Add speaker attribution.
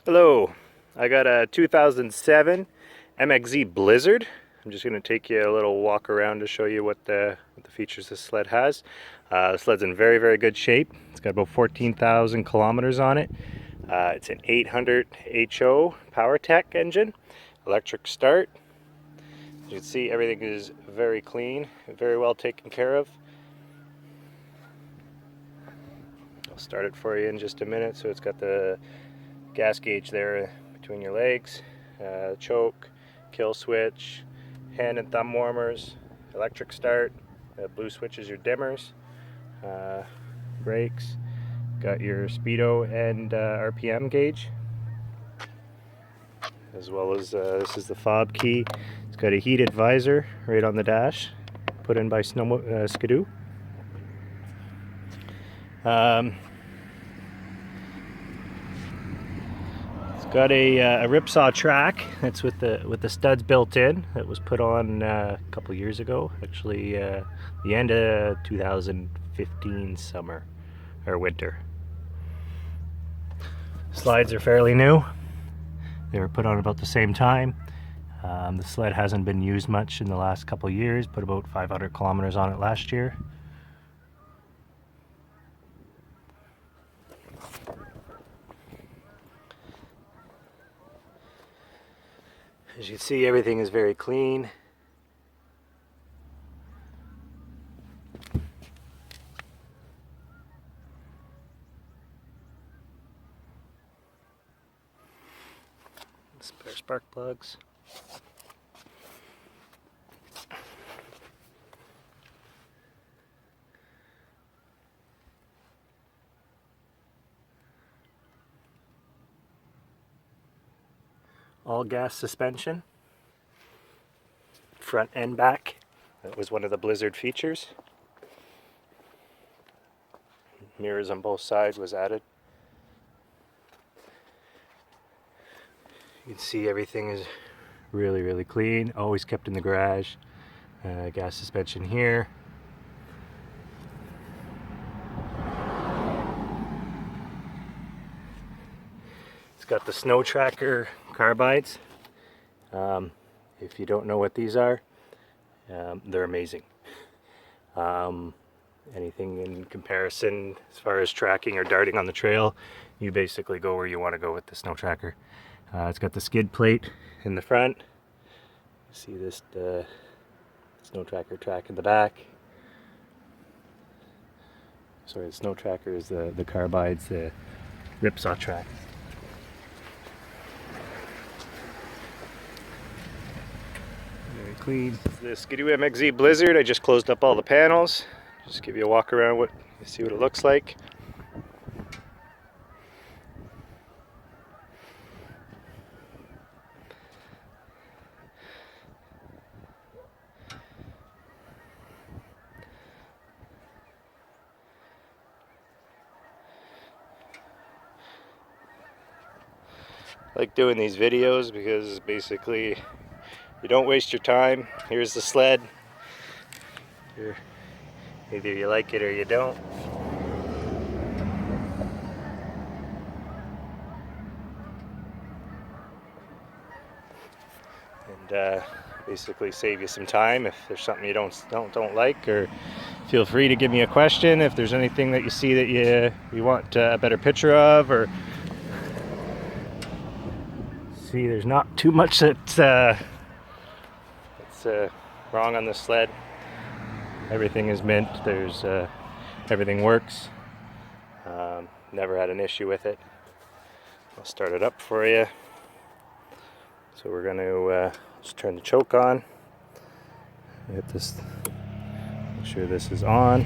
Speaker 1: Hello, I got a 2007 MXZ Blizzard. I'm just going to take you a little walk around to show you what the features this sled has. The sled's in very, very good shape. It's got about 14,000 kilometers on it. It's an 800 HO PowerTech engine, electric start. As you can see, everything is very clean, very well taken care of. I'll start it for you in just a minute. So it's got the gas gauge there between your legs, choke, kill switch, hand and thumb warmers, electric start, blue switch is your dimmers, brakes, got your speedo and RPM gauge, as well as this is the fob key. It's got a heated visor right on the dash, put in by Skidoo. Got a ripsaw track that's with the studs built in. That was put on a couple years ago, actually the end of 2015 summer or winter. Slides are fairly new. They were put on about the same time. The sled hasn't been used much in the last couple years. Put about 500 kilometers on it last year. As you can see, everything is very clean. Spare spark plugs. All gas suspension, front and back. That was one of the Blizzard features. Mirrors on both sides was added. You can see everything is really, really clean. Always kept in the garage. Gas suspension here. It's got the snow tracker carbides. If you don't know what these are, they're amazing. Anything in comparison as far as tracking or darting on the trail, you basically go where you want to go with the snow tracker. It's got the skid plate in the front. See this snow tracker track in the back. Sorry, the snow tracker is the carbides, the ripsaw track. Very clean. The Skidoo MXZ Blizzard, I just closed up all the panels. Just give you a walk around, see what it looks like. I like doing these videos because basically you don't waste your time. Here's the sled. Either you like it or you don't. And basically save you some time. If there's something you don't like, or feel free to give me a question. If there's anything that you see that you want a better picture of, or see, there's not too much that's wrong on the sled. Everything is mint. There's everything works. Never had an issue with it. I'll start it up for you. So we're going to just turn the choke on. Get this. Make sure this is on.